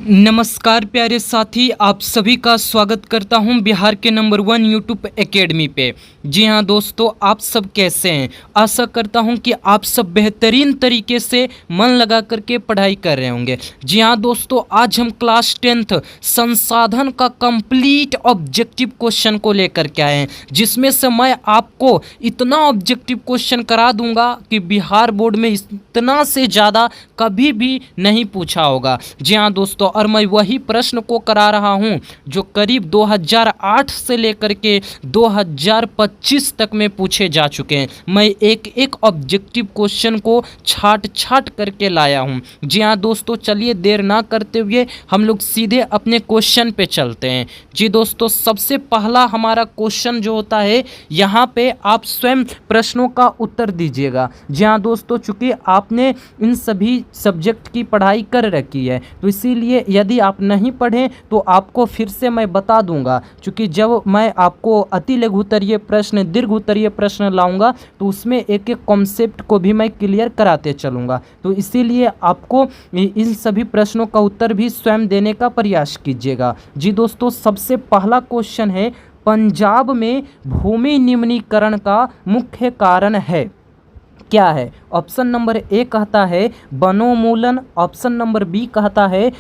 नमस्कार प्यारे साथी, आप सभी का स्वागत करता हूं बिहार के नंबर 1 यूट्यूब एकेडमी पे। जी हां दोस्तों, आप सब कैसे हैं? आशा करता हूं कि आप सब बेहतरीन तरीके से मन लगा करके पढ़ाई कर रहे होंगे। जी हां दोस्तों, आज हम क्लास 10th संसाधन का कंप्लीट ऑब्जेक्टिव क्वेश्चन को लेकर के आए हैं, जिसमें से मैं आपको इतना ऑब्जेक्टिव क्वेश्चन करा दूंगा कि बिहार बोर्ड में इतना से ज़्यादा कभी भी नहीं पूछा होगा। जी हाँ दोस्तों, और मैं वही प्रश्न को करा रहा हूँ जो करीब 2008 से लेकर के 2025 तक में पूछे जा चुके हैं। मैं एक एक ऑब्जेक्टिव क्वेश्चन को छाट छाट करके लाया हूँ। जी हाँ दोस्तों, चलिए देर ना करते हुए हम लोग सीधे अपने क्वेश्चन पे चलते हैं। जी दोस्तों, सबसे पहला हमारा क्वेश्चन जो होता है, यहाँ पे आप स्वयं प्रश्नों का उत्तर दीजिएगा। जी हाँ दोस्तों, चूँकि आपने इन सभी सब्जेक्ट की पढ़ाई कर रखी है, तो इसीलिए यदि आप नहीं पढ़ें तो आपको फिर से मैं बता दूंगा। क्योंकि जब मैं आपको अति लघु उत्तरीय प्रश्न, दीर्घ उत्तरीय प्रश्न लाऊंगा तो उसमें एक एक कॉन्सेप्ट को भी मैं क्लियर कराते चलूँगा। तो इसीलिए आपको इन सभी प्रश्नों का उत्तर भी स्वयं देने का प्रयास कीजिएगा। जी दोस्तों, सबसे पहला क्वेश्चन है, पंजाब में भूमि निम्नीकरण का मुख्य कारण है क्या है? ऑप्शन नंबर ए कहता है वनोन्मूलन, ऑप्शन नंबर बी कहता है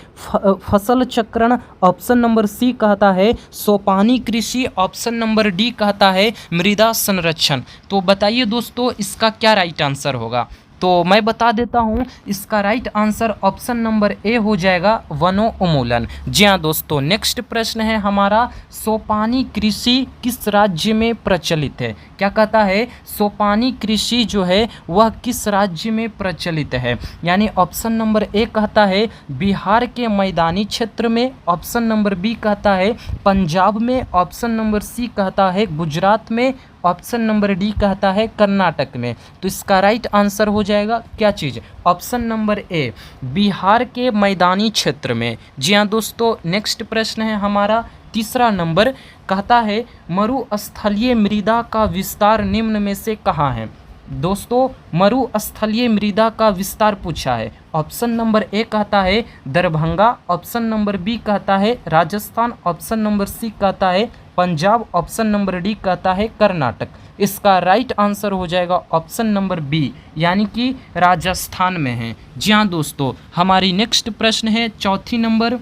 फसल चक्रण, ऑप्शन नंबर सी कहता है सोपानी कृषि, ऑप्शन नंबर डी कहता है मृदा संरक्षण। तो बताइए दोस्तों, इसका क्या राइट आंसर होगा? तो मैं बता देता हूँ, इसका राइट आंसर ऑप्शन नंबर ए हो जाएगा, वनोन्मूलन। जी हाँ दोस्तों, नेक्स्ट प्रश्न है हमारा, सोपानी कृषि किस राज्य में प्रचलित है? क्या कहता है? सोपानी कृषि जो है वह किस राज्य में प्रचलित है? यानी ऑप्शन नंबर ए कहता है बिहार के मैदानी क्षेत्र में, ऑप्शन नंबर बी कहता है पंजाब में, ऑप्शन नंबर सी कहता है गुजरात में, ऑप्शन नंबर डी कहता है कर्नाटक में। तो इसका राइट आंसर हो जाएगा क्या चीज़? ऑप्शन नंबर ए, बिहार के मैदानी क्षेत्र में। जी हाँ दोस्तों, नेक्स्ट प्रश्न है हमारा तीसरा नंबर, कहता है मरुस्थलीय मृदा का विस्तार निम्न में से कहाँ है? दोस्तों, मरुस्थलीय मृदा का विस्तार पूछा है। ऑप्शन नंबर ए कहता है दरभंगा, ऑप्शन नंबर बी कहता है राजस्थान, ऑप्शन नंबर सी कहता है पंजाब, ऑप्शन नंबर डी कहता है कर्नाटक। इसका राइट आंसर हो जाएगा ऑप्शन नंबर बी, यानी कि राजस्थान में है। जी हाँ दोस्तों, हमारी नेक्स्ट प्रश्न है चौथी नंबर,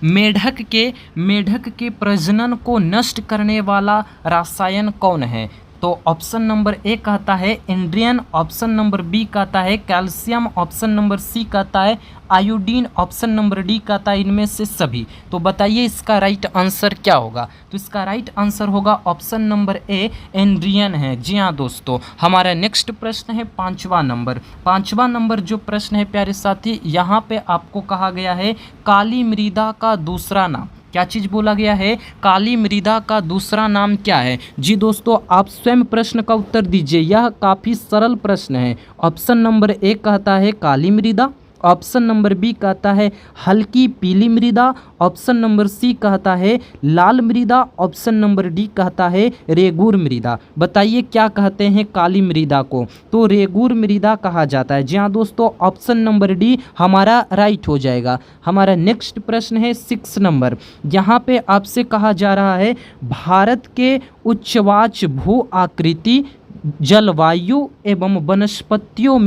मेढक के प्रजनन को नष्ट करने वाला रसायन कौन है? तो ऑप्शन नंबर ए कहता है एंड्रियन, ऑप्शन नंबर बी कहता है कैल्शियम, ऑप्शन नंबर सी कहता है आयोडीन, ऑप्शन नंबर डी कहता है इनमें से सभी। तो बताइए इसका राइट आंसर क्या होगा? तो इसका राइट आंसर होगा ऑप्शन नंबर ए, एंड्रियन है। जी हाँ दोस्तों, हमारा नेक्स्ट प्रश्न है पांचवा नंबर जो प्रश्न है प्यारे साथी, यहाँ पे आपको कहा गया है काली मृदा का दूसरा नाम। क्या चीज़ बोला गया है? काली मृदा का दूसरा नाम क्या है? जी दोस्तों, आप स्वयं प्रश्न का उत्तर दीजिए, यह काफ़ी सरल प्रश्न है। ऑप्शन नंबर ए कहता है काली मृदा, ऑप्शन नंबर बी कहता है हल्की पीली मृदा, ऑप्शन नंबर सी कहता है लाल मृदा, ऑप्शन नंबर डी कहता है रेगूर मृदा। बताइए क्या कहते हैं काली मृदा को? तो रेगूर मृदा कहा जाता है। जी हाँ दोस्तों, ऑप्शन नंबर डी हमारा राइट हो जाएगा। हमारा नेक्स्ट प्रश्न है 6 नंबर, यहाँ पे आपसे कहा जा रहा है भारत के उच्चवाच भू आकृति, जलवायु एवं वनस्पतियों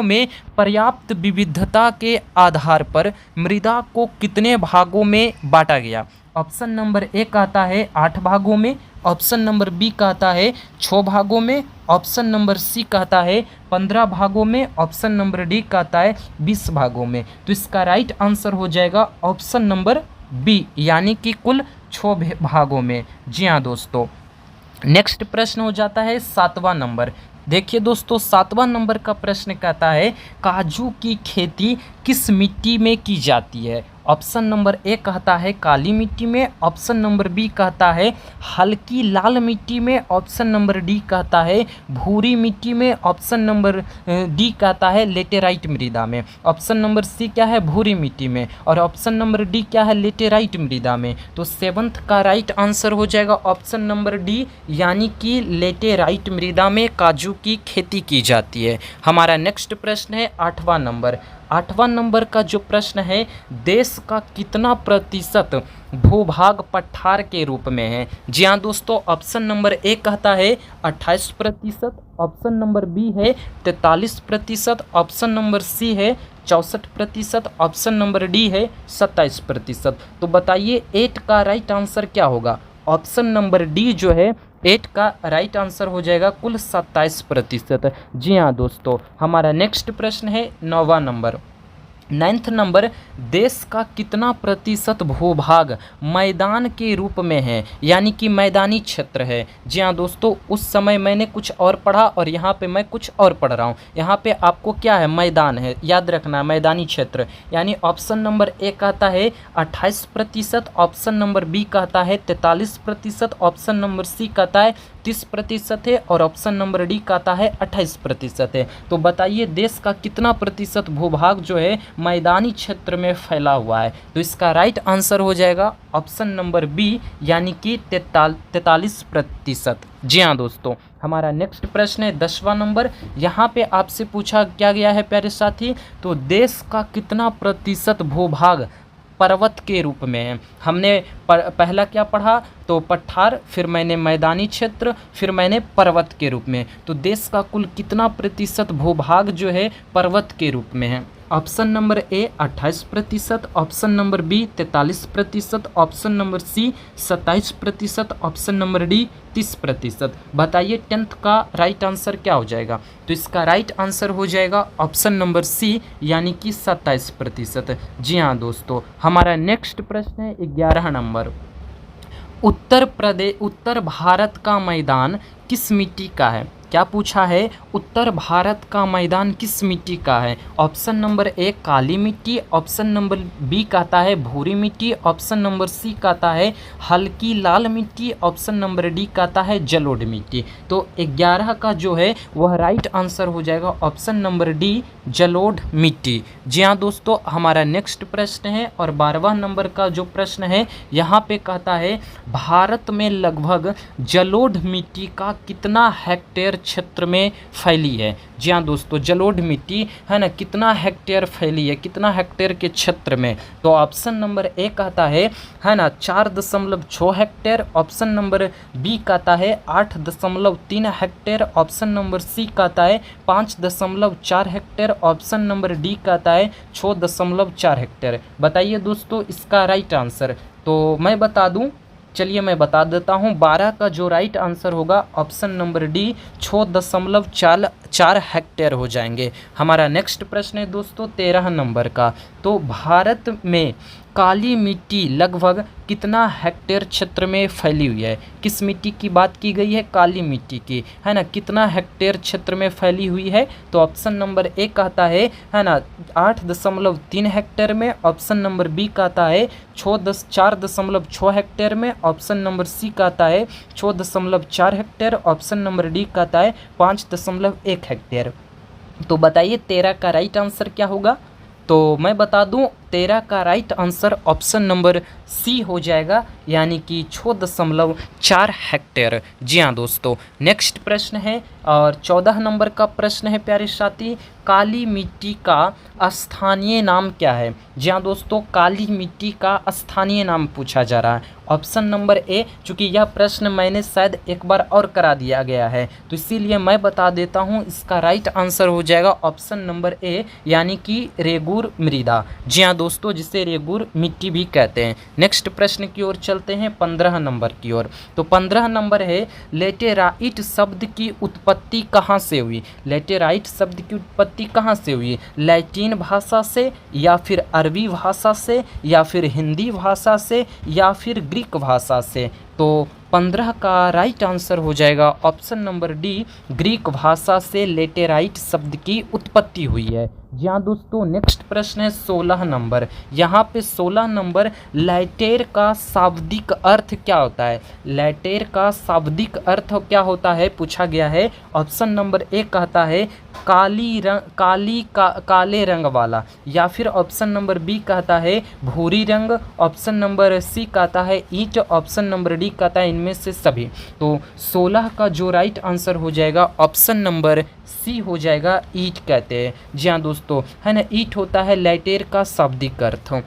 में पर्याप्त विविधता के आधार पर मृदा को कितने भागों में बांटा गया? ऑप्शन नंबर ए कहता है 8 भागों में, ऑप्शन नंबर बी कहता है 6 भागों में, ऑप्शन नंबर सी कहता है 15 भागों में, ऑप्शन नंबर डी कहता है 20 भागों में। तो इसका राइट आंसर हो जाएगा ऑप्शन नंबर बी, यानी कि कुल 6 भागों में। जी हाँ दोस्तों, नेक्स्ट प्रश्न हो जाता है 7वां नंबर। देखिए दोस्तों, 7वां नंबर का प्रश्न कहता है काजू की खेती किस मिट्टी में की जाती है? ऑप्शन नंबर ए कहता है काली मिट्टी में, ऑप्शन नंबर बी कहता है हल्की लाल मिट्टी में, ऑप्शन नंबर डी कहता है भूरी मिट्टी में, ऑप्शन नंबर डी कहता है लेटेराइट मृदा में, ऑप्शन नंबर सी क्या है भूरी मिट्टी में, और ऑप्शन नंबर डी क्या है लेटेराइट मृदा में। तो 7th का राइट आंसर हो जाएगा ऑप्शन नंबर डी, यानी कि लेटेराइट मृदा में काजू की खेती की जाती है। हमारा नेक्स्ट प्रश्न है 8वां नंबर। 8वां नंबर का जो प्रश्न है, देश का कितना प्रतिशत भूभाग पठार के रूप में है? जी हाँ दोस्तों, ऑप्शन नंबर ए कहता है 28%, ऑप्शन नंबर बी है 43%, ऑप्शन नंबर सी है 64%, ऑप्शन नंबर डी है 27%। तो बताइए 8 का राइट आंसर क्या होगा? ऑप्शन नंबर डी जो है 8 का राइट आंसर हो जाएगा कुल 27%। जी हाँ दोस्तों, हमारा नेक्स्ट प्रश्न है 9वां नंबर। 9th नंबर, देश का कितना प्रतिशत भूभाग मैदान के रूप में है, यानी कि मैदानी क्षेत्र है? जी हाँ दोस्तों, उस समय मैंने कुछ और पढ़ा और यहाँ पे मैं कुछ और पढ़ रहा हूँ। यहाँ पे आपको क्या है, मैदान है, याद रखना मैदानी क्षेत्र। यानी ऑप्शन नंबर ए कहता है 28%, ऑप्शन नंबर बी कहता है 43%, ऑप्शन नंबर सी कहता है 30% है और ऑप्शन नंबर डी कहता है 28% है। तो बताइए देश का कितना प्रतिशत भूभाग जो है मैदानी क्षेत्र में फैला हुआ है? तो इसका राइट आंसर हो जाएगा ऑप्शन नंबर बी, यानी कि 43%। जी हाँ दोस्तों, हमारा नेक्स्ट प्रश्न है 10वां नंबर। यहाँ पे आपसे पूछा क्या गया है प्यारे साथी, तो देश का कितना प्रतिशत भूभाग पर्वत के रूप में है? हमने पहला क्या पढ़ा, तो पठार, फिर मैंने मैदानी क्षेत्र, फिर मैंने पर्वत के रूप में। तो देश का कुल कितना प्रतिशत भूभाग जो है पर्वत के रूप में है? Option number A 28%, option number B 43%, option number C 27%, option number D 30%। बताइए 10th का राइट आंसर क्या हो जाएगा? तो इसका राइट आंसर हो जाएगा ऑप्शन नंबर सी, यानी कि 27%। जी हाँ दोस्तों, हमारा नेक्स्ट प्रश्न है 11 नंबर। उत्तर भारत का मैदान किस मिट्टी का है? क्या पूछा है, उत्तर भारत का मैदान किस मिट्टी का है? ऑप्शन नंबर ए काली मिट्टी, ऑप्शन नंबर बी कहता है भूरी मिट्टी, ऑप्शन नंबर सी कहता है हल्की लाल मिट्टी, ऑप्शन नंबर डी कहता है जलोढ़ मिट्टी। तो 11 का जो है वह राइट आंसर हो जाएगा ऑप्शन नंबर डी, जलोढ़ मिट्टी। जी हाँ दोस्तों, हमारा नेक्स्ट प्रश्न है और 12वां नंबर का जो प्रश्न है यहाँ पे कहता है भारत में लगभग जलोढ़ मिट्टी का कितना हेक्टेयर क्षेत्र में फैली है? जी हाँ दोस्तों, जलोढ़ मिट्टी है ना कितना हेक्टेयर फैली है, कितना हेक्टेयर के क्षेत्र में? तो ऑप्शन नंबर ए कहता है ना 4.6 हेक्टेयर, ऑप्शन नंबर बी कहता है 8.3 हेक्टेयर, ऑप्शन नंबर सी कहता है 5.4 हेक्टेयर, ऑप्शन नंबर डी कहता है 6.4 हेक्टेयर। बताइए दोस्तों इसका राइट आंसर। तो मैं बता दूं, चलिए मैं बता देता हूँ, 12 का जो राइट आंसर होगा ऑप्शन नंबर डी 6.4 हेक्टेयर हो जाएंगे। हमारा नेक्स्ट प्रश्न है दोस्तों 13 नंबर का। तो भारत में काली मिट्टी लगभग कितना हेक्टेयर क्षेत्र में फैली हुई है? किस मिट्टी की बात की गई है? काली मिट्टी की, है ना, कितना हेक्टेयर क्षेत्र में फैली हुई है? तो ऑप्शन नंबर ए कहता है ना 8.3 हेक्टेयर में, ऑप्शन नंबर बी कहता है 4.6 हेक्टेयर में, ऑप्शन नंबर सी कहता है 6.4 हेक्टेयर, ऑप्शन नंबर डी कहता है 5.1 हेक्टेयर। तो बताइए 13 का राइट आंसर क्या होगा? तो मैं बता दूं 13 का right answer option number C हो जाएगा, यानी कि 6.4 हेक्टेयर। जी हाँ दोस्तों, नेक्स्ट प्रश्न है और 14 नंबर का प्रश्न है प्यारे साथी, काली मिट्टी का स्थानीय नाम क्या है? जी हाँ दोस्तों, काली मिट्टी का स्थानीय नाम पूछा जा रहा है। ऑप्शन नंबर ए, चूँकि यह प्रश्न मैंने शायद एक बार और करा दिया गया है तो इसीलिए मैं बता देता हूँ, इसका राइट आंसर हो जाएगा ऑप्शन नंबर ए, यानी कि रेगुर मृदा। जी हाँ दोस्तों, जिसे रेगुर मिट्टी भी कहते हैं। नेक्स्ट प्रश्न की ओर चलते हैं 15 नंबर की ओर। तो 15 नंबर है, लेटेराइट शब्द की उत्पत्ति कहाँ से हुई? लेटेराइट शब्द की उत्पत्ति कहाँ से हुई? लैटिन भाषा से, या फिर अरबी भाषा से, या फिर हिंदी भाषा से, या फिर ग्रीक भाषा से? तो 15 का राइट आंसर हो जाएगा ऑप्शन नंबर डी, ग्रीक भाषा से लेटेराइट शब्द की उत्पत्ति हुई है। जी हाँ दोस्तों, नेक्स्ट प्रश्न है 16 नंबर। यहाँ पे 16 नंबर, लैटेर का शाब्दिक अर्थ क्या होता है? लैटेर का शाब्दिक अर्थ क्या होता है पूछा गया है। ऑप्शन नंबर ए कहता है काले रंग वाला, या फिर ऑप्शन नंबर बी कहता है भूरी रंग, ऑप्शन नंबर सी कहता है ईंट, ऑप्शन नंबर डी कहता है इनमें से सभी। तो 16 का जो राइट आंसर हो जाएगा ऑप्शन नंबर सी हो जाएगा ईंट कहते हैं। जी हाँ दोस्तों, है ना, ईंट होता है लैटेर का शाब्दिक अर्थ।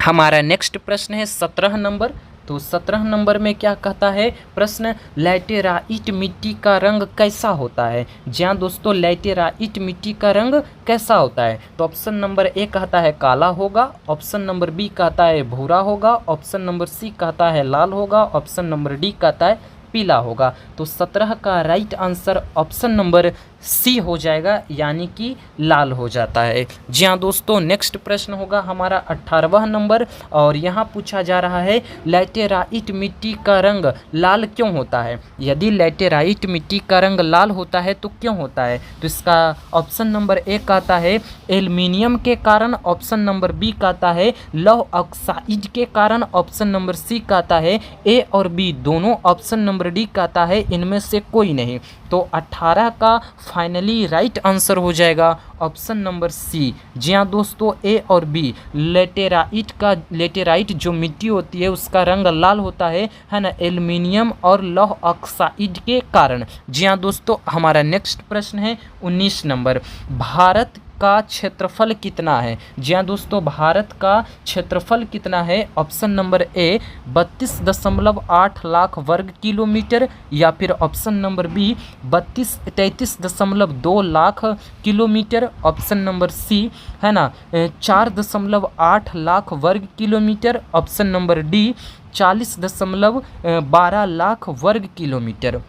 हमारा नेक्स्ट प्रश्न है 17 नंबर। तो 17 नंबर में क्या कहता है प्रश्न, लैटेराइट मिट्टी का रंग कैसा होता है। जी हाँ दोस्तों, लैटेराइट मिट्टी का रंग कैसा होता है। तो ऑप्शन नंबर ए कहता है काला होगा, ऑप्शन नंबर बी कहता है भूरा होगा, ऑप्शन नंबर सी कहता है लाल होगा, ऑप्शन नंबर डी कहता है पीला होगा। तो 17 का right answer option number C हो जाएगा, यानी कि लाल हो जाता है। जी हाँ दोस्तों, नेक्स्ट प्रश्न होगा हमारा 18वां नंबर, और यहाँ पूछा जा रहा है लैटेराइट मिट्टी का रंग लाल क्यों होता है। यदि लैटेराइट मिट्टी का रंग लाल होता है तो क्यों होता है। तो इसका ऑप्शन नंबर ए कहता है एल्युमिनियम के कारण, ऑप्शन नंबर बी कहता है लौह ऑक्साइड के कारण, ऑप्शन नंबर सी कहता है ए और बी दोनों, ऑप्शन नंबर डी कहता है इनमें से कोई नहीं। तो 18 का फाइनली राइट आंसर हो जाएगा ऑप्शन नंबर सी। जी हाँ दोस्तों, ए और बी, लेटेराइट जो मिट्टी होती है उसका रंग लाल होता है ना, एल्युमिनियम और लौह ऑक्साइड के कारण। जी हाँ दोस्तों, हमारा नेक्स्ट प्रश्न है 19 नंबर, भारत का क्षेत्रफल कितना है। जी हाँ दोस्तों, भारत का क्षेत्रफल कितना है। ऑप्शन नंबर ए 32.8 लाख वर्ग किलोमीटर, या फिर option number B 33.2 lakh kilometre, option number C है ना 4.8 लाख वर्ग kilometre, option number D 40.12 lakh वर्ग किलोमीटर।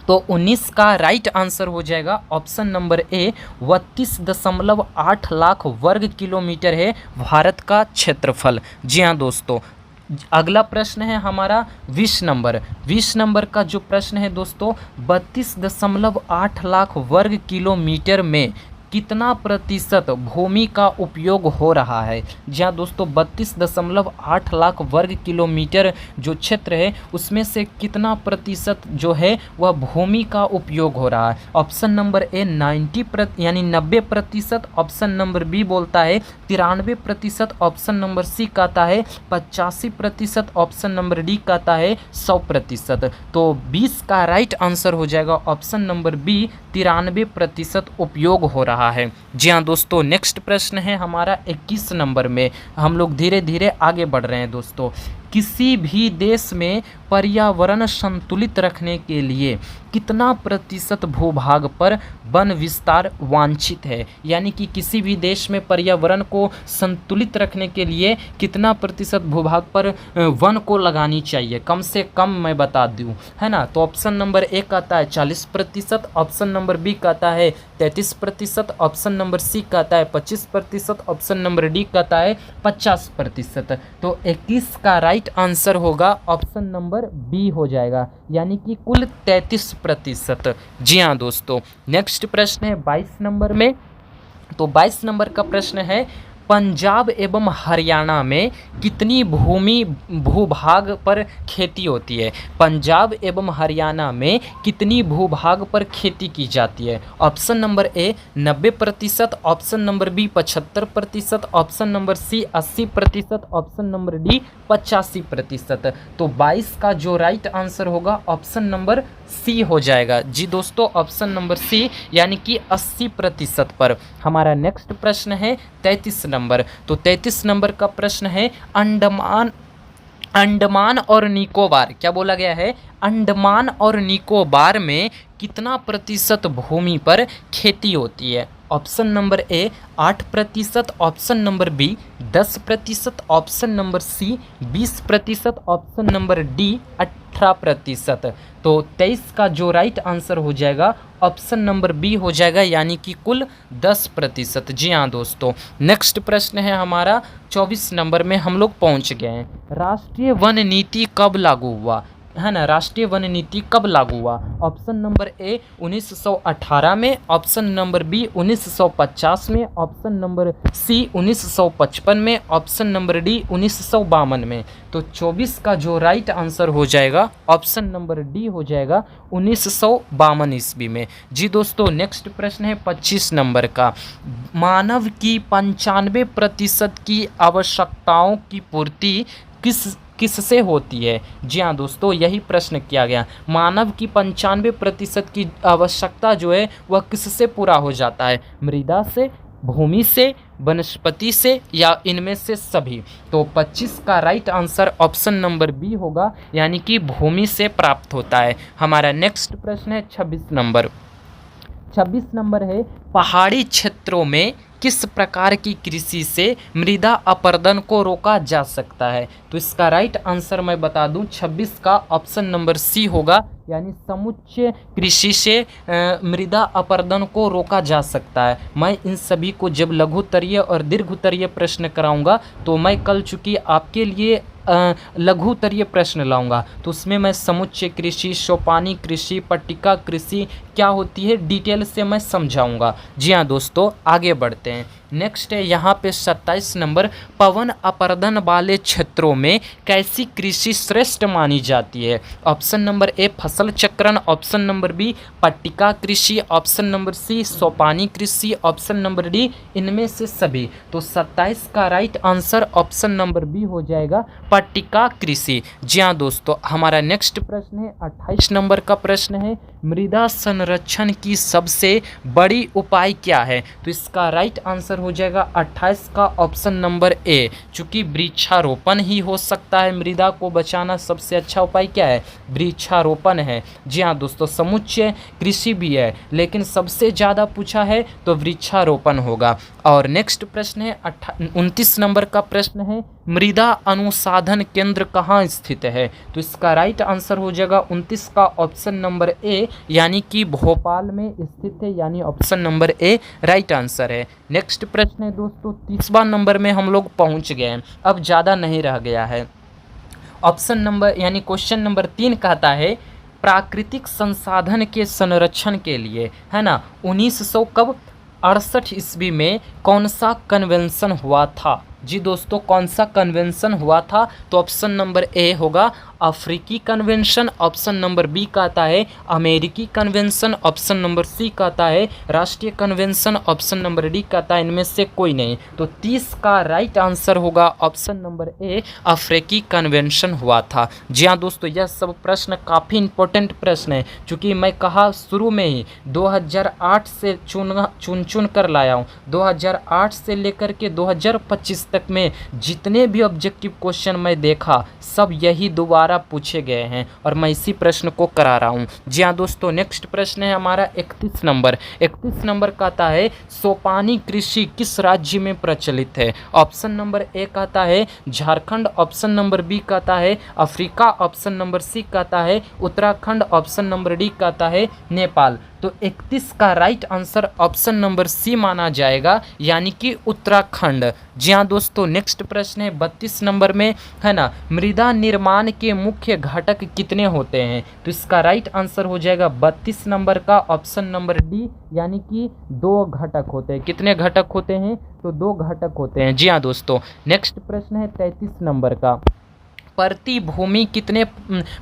तो 19 का राइट आंसर हो जाएगा ऑप्शन नंबर ए 32.8 लाख वर्ग किलोमीटर है भारत का क्षेत्रफल। जी हाँ दोस्तों, अगला प्रश्न है हमारा 20 नंबर। 20 नंबर का जो प्रश्न है दोस्तों, 32.8 लाख वर्ग किलोमीटर में कितना प्रतिशत भूमि का उपयोग हो रहा है। जी हाँ दोस्तों, 32.8 लाख वर्ग किलोमीटर जो क्षेत्र है उसमें से कितना प्रतिशत जो है वह भूमि का उपयोग हो रहा है। Option number A 90% option number B बोलता है 93%, ऑप्शन नंबर सी कहता है 85%, ऑप्शन नंबर डी कहता है 100%। तो 20 का राइट आंसर हो जाएगा ऑप्शन नंबर बी 93% उपयोग हो रहा है। जी हाँ दोस्तों, नेक्स्ट प्रश्न है हमारा 21 नंबर में। हम लोग धीरे धीरे आगे बढ़ रहे हैं दोस्तों। किसी भी देश में पर्यावरण संतुलित रखने के लिए कितना प्रतिशत भूभाग पर वन विस्तार वांछित है। यानी कि किसी भी देश में पर्यावरण को संतुलित रखने के लिए कितना प्रतिशत भूभाग पर वन को लगानी चाहिए, कम से कम मैं बता दूं, है ना। तो ऑप्शन नंबर ए कहता है 40%, ऑप्शन नंबर बी कहता है 33%, ऑप्शन नंबर सी कहता है 25%, ऑप्शन नंबर डी कहता है 50%। तो 21 का राइट आंसर होगा ऑप्शन नंबर बी हो जाएगा, यानी कि कुल 33%। जी हाँ दोस्तों, नेक्स्ट प्रश्न है 22 नंबर में। तो 22 नंबर का प्रश्न है पंजाब एवं हरियाणा में कितनी भूभाग पर खेती होती है। पंजाब एवं हरियाणा में कितनी भूभाग पर खेती की जाती है। Option number A 90%, option number B 75%, option number C 80%, option number D 85%। तो 22 का जो राइट आंसर होगा ऑप्शन नंबर सी हो जाएगा। जी दोस्तों, ऑप्शन नंबर सी यानी कि 80% पर। हमारा नेक्स्ट प्रश्न है 33 नंबर। तो 33 नंबर का प्रश्न है अंडमान और निकोबार, क्या बोला गया है, अंडमान और निकोबार में कितना प्रतिशत भूमि पर खेती होती है। Option number A 8%, option number B 10%, option number C 20%, option number D 18%। तो 23 का जो राइट आंसर हो जाएगा ऑप्शन नंबर बी हो जाएगा, यानी कि कुल 10%। जी हाँ दोस्तों, नेक्स्ट प्रश्न है हमारा 24 नंबर में हम लोग पहुँच गए हैं। राष्ट्रीय वन नीति कब लागू हुआ, है ना, राष्ट्रीय वन नीति कब लागू हुआ। ऑप्शन नंबर ए 1918 में, ऑप्शन नंबर बी 1950 में, ऑप्शन नंबर सी 1955 में, ऑप्शन नंबर डी 1952 में। तो 24 का जो राइट आंसर हो जाएगा ऑप्शन नंबर डी हो जाएगा 1952 ईस्वी में। जी दोस्तों, नेक्स्ट प्रश्न है 25 नंबर का। मानव की 95% की आवश्यकताओं की पूर्ति किससे होती है? जी हाँ दोस्तों, यही प्रश्न किया गया। मानव की 95% की आवश्यकता जो है वह किससे पूरा हो जाता है? मृदा से, भूमि से, वनस्पति से या इनमें से सभी? तो 25 का right answer option number B होगा, यानी कि भूमि से प्राप्त होता है। हमारा नेक्स्ट प्रश्न है 26 नंबर। 26 नंबर है, पहाड़ी क्षेत्रों में किस प्रकार की कृषि से मृदा अपरदन को रोका जा सकता है? तो इसका राइट आंसर मैं बता दूं, 26 का ऑप्शन नंबर सी होगा, यानी समुच्चय कृषि से मृदा अपरदन को रोका जा सकता है। मैं इन सभी को जब लघुत्तरीय और दीर्घोत्तरीय प्रश्न कराऊंगा तो मैं कल चूँकि आपके लिए लघुत्तरीय प्रश्न लाऊंगा, तो उसमें मैं समुच्चय कृषि, सोपानी कृषि, पट्टिका कृषि क्या होती है डिटेल से मैं समझाऊंगा। जी हाँ दोस्तों, आगे बढ़ते हैं। नेक्स्ट है यहाँ पे 27 नंबर, पवन अपरदन वाले क्षेत्रों में कैसी कृषि श्रेष्ठ मानी जाती है? ऑप्शन नंबर ए फसल चक्रण, ऑप्शन नंबर बी पट्टिका कृषि, ऑप्शन नंबर सी सोपानी कृषि, ऑप्शन नंबर डी इनमें से सभी। तो 27 का right answer option number B हो जाएगा, पट्टिका कृषि। जी हाँ दोस्तों, हमारा नेक्स्ट प्रश्न है 28 नंबर का प्रश्न है, मृदा संरक्षण की सबसे बड़ी उपाय क्या है? तो इसका राइट आंसर हो जाएगा 28 का ऑप्शन नंबर ए, चूंकि वृक्षारोपण ही हो सकता है। मृदा को बचाना सबसे अच्छा उपाय क्या है? वृक्षारोपण है। जी हाँ दोस्तों, समुच्चय कृषि भी है, लेकिन सबसे ज़्यादा पूछा है तो वृक्षारोपण होगा। और नेक्स्ट प्रश्न है 29 नंबर का प्रश्न है, मृदा अनुसाधन केंद्र कहाँ स्थित है? तो इसका राइट आंसर हो जाएगा 29 का ऑप्शन नंबर ए, यानी कि भोपाल में स्थित है, यानी ऑप्शन नंबर ए राइट आंसर है। नेक्स्ट प्रश्न है दोस्तों 30वां नंबर में हम लोग पहुंच गए हैं, अब ज़्यादा नहीं रह गया है। ऑप्शन नंबर यानी क्वेश्चन नंबर 3 कहता है, प्राकृतिक संसाधन के संरक्षण के लिए, है ना, 1900 कब 68 ईस्वी में कौन सा कन्वेंशन हुआ था? जी दोस्तों, कौन सा कन्वेंशन हुआ था? तो ऑप्शन नंबर ए होगा अफ्रीकी कन्वेंशन, ऑप्शन नंबर बी कहता है अमेरिकी कन्वेंशन, ऑप्शन नंबर सी कहता है राष्ट्रीय कन्वेंशन, ऑप्शन नंबर डी कहता है इनमें से कोई नहीं। तो 30 का राइट आंसर होगा ऑप्शन नंबर ए, अफ्रीकी कन्वेंशन हुआ था। जी हाँ दोस्तों, यह सब प्रश्न काफ़ी इंपॉर्टेंट प्रश्न है, चूँकि मैं कहा शुरू में ही 2008 से चुन कर लाया हूँ। 2008 से लेकर के 2025 तक में जितने भी ऑब्जेक्टिव क्वेश्चन मैं देखा सब यही दोबारा पूछे गए हैं और मैं इसी प्रश्न को करा रहा हूँ। जी हाँ दोस्तों, नेक्स्ट प्रश्न है हमारा 31 नंबर। 31 नंबर कहता है, सोपानी कृषि किस राज्य में प्रचलित है? ऑप्शन नंबर ए कहता है झारखंड, ऑप्शन नंबर बी कहता है अफ्रीका, ऑप्शन नंबर सी कहता है उत्तराखंड, ऑप्शन नंबर डी कहता है नेपाल। तो 31 का right answer option number C माना जाएगा, यानी कि उत्तराखंड। जी हाँ दोस्तों, नेक्स्ट प्रश्न है 32 नंबर में, है ना, मृदा निर्माण के मुख्य घटक कितने होते हैं? तो इसका राइट आंसर हो जाएगा 32 नंबर का ऑप्शन नंबर डी, यानी कि 2 घटक होते हैं। कितने घटक होते हैं? तो 2 घटक होते हैं। जी हाँ दोस्तों, नेक्स्ट प्रश्न है 33 नंबर का, प्रतिभूमि कितने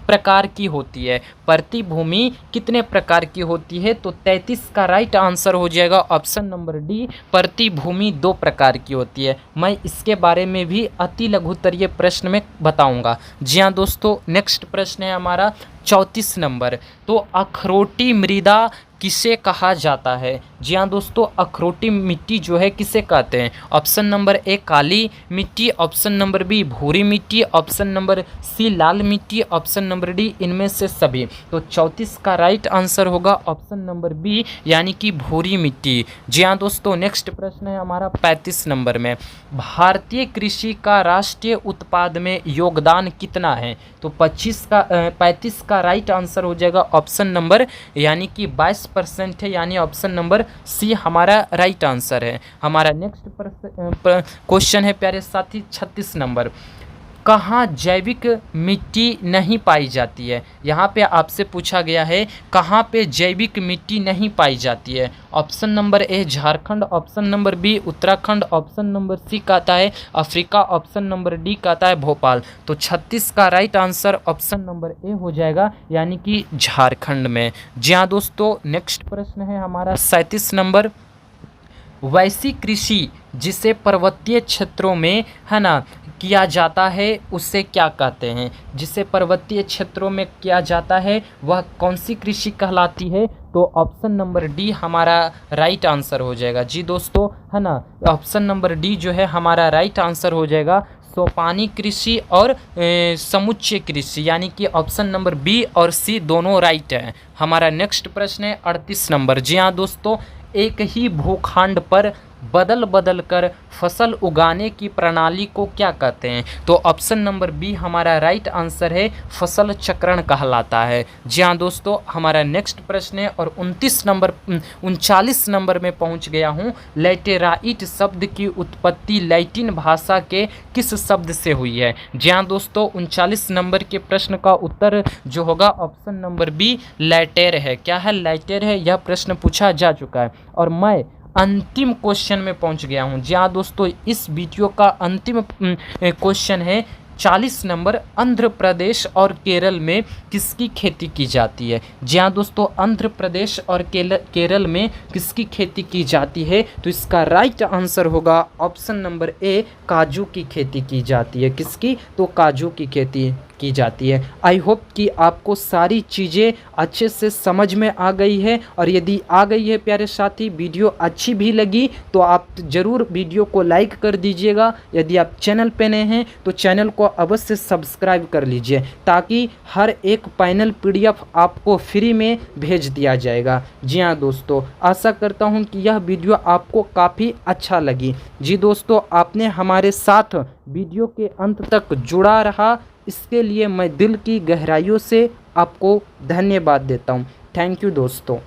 प्रकार की होती है? प्रतिभूमि कितने प्रकार की होती है? तो 33 का राइट आंसर हो जाएगा ऑप्शन नंबर डी, प्रतिभूमि 2 प्रकार की होती है। मैं इसके बारे में भी अति लघुत्तरीय प्रश्न में बताऊंगा। जी हाँ दोस्तों, नेक्स्ट प्रश्न है हमारा 34 नंबर। तो अखरोटी मृदा किसे कहा जाता है? जी हाँ दोस्तों, अखरोटी मिट्टी जो है किसे कहते हैं? ऑप्शन नंबर ए काली मिट्टी, ऑप्शन नंबर बी भूरी मिट्टी, ऑप्शन नंबर सी लाल मिट्टी, ऑप्शन नंबर डी इनमें से सभी। तो 34 का राइट आंसर होगा ऑप्शन नंबर बी, यानी कि भूरी मिट्टी। जी हाँ दोस्तों, नेक्स्ट प्रश्न है हमारा 35 नंबर में, भारतीय कृषि का राष्ट्रीय उत्पाद में योगदान कितना है? तो 35 का राइट आंसर हो जाएगा ऑप्शन नंबर यानी कि 22% है, यानी ऑप्शन नंबर सी हमारा राइट आंसर है। हमारा नेक्स्ट क्वेश्चन है प्यारे साथी 36 नंबर, कहाँ जैविक मिट्टी नहीं पाई जाती है? यहाँ पे आपसे पूछा गया है कहाँ पे जैविक मिट्टी नहीं पाई जाती है। Option number A Jharkhand, option number B Uttarakhand, option number C कहता है अफ्रीका, ऑप्शन नंबर डी कहता है भोपाल। तो 36 का राइट आंसर ऑप्शन नंबर ए हो जाएगा, यानी कि झारखंड में। जी हाँ दोस्तों, नेक्स्ट प्रश्न है हमारा 37 नंबर, वैसी कृषि जिसे पर्वतीय क्षेत्रों में, है ना, किया जाता है उसे क्या कहते हैं? जिसे पर्वतीय क्षेत्रों में किया जाता है वह कौन सी कृषि कहलाती है? तो ऑप्शन नंबर डी हमारा राइट आंसर हो जाएगा। जी दोस्तों, है ना, ऑप्शन नंबर डी जो है हमारा राइट आंसर हो जाएगा। सोपानी कृषि और समुच्चय कृषि, यानी कि ऑप्शन नंबर बी और सी दोनों राइट है। हमारा नेक्स्ट प्रश्न है 38 नंबर। जी हाँ दोस्तों, एक ही भूखंड पर बदल बदल कर फसल उगाने की प्रणाली को क्या कहते हैं? तो ऑप्शन नंबर बी हमारा राइट आंसर है, फसल चक्रण कहलाता है। जी हाँ दोस्तों, हमारा नेक्स्ट प्रश्न है और 39 नंबर में पहुंच गया हूं। लैटेराइट शब्द की उत्पत्ति लैटिन भाषा के किस शब्द से हुई है? जी हाँ दोस्तों, 39 नंबर के प्रश्न का उत्तर जो होगा ऑप्शन नंबर बी लैटेर है। क्या है? लैटेर है। यह प्रश्न पूछा जा चुका है और मैं अंतिम क्वेश्चन में पहुंच गया हूं। जी हाँ दोस्तों, इस वीडियो का अंतिम क्वेश्चन है 40 नंबर। आंध्र प्रदेश और केरल में किसकी खेती की जाती है? जी हाँ दोस्तों, आंध्र प्रदेश और केरल में किसकी खेती की जाती है? तो इसका राइट आंसर होगा ऑप्शन नंबर ए, काजू की खेती की जाती है। किसकी? तो काजू की खेती की जाती है। आई होप कि आपको सारी चीज़ें अच्छे से समझ में आ गई है, और यदि आ गई है प्यारे साथी, वीडियो अच्छी भी लगी तो आप ज़रूर वीडियो को लाइक कर दीजिएगा। यदि आप चैनल पे नए हैं तो चैनल को अवश्य सब्सक्राइब कर लीजिए, ताकि हर एक पैनल PDF आपको फ्री में भेज दिया जाएगा। जी हाँ दोस्तों, आशा करता हूँ कि यह वीडियो आपको काफ़ी अच्छा लगी। जी दोस्तों, आपने हमारे साथ वीडियो के अंत तक जुड़ा रहा, इसके लिए मैं दिल की गहराइयों से आपको धन्यवाद देता हूँ। थैंक यू दोस्तों।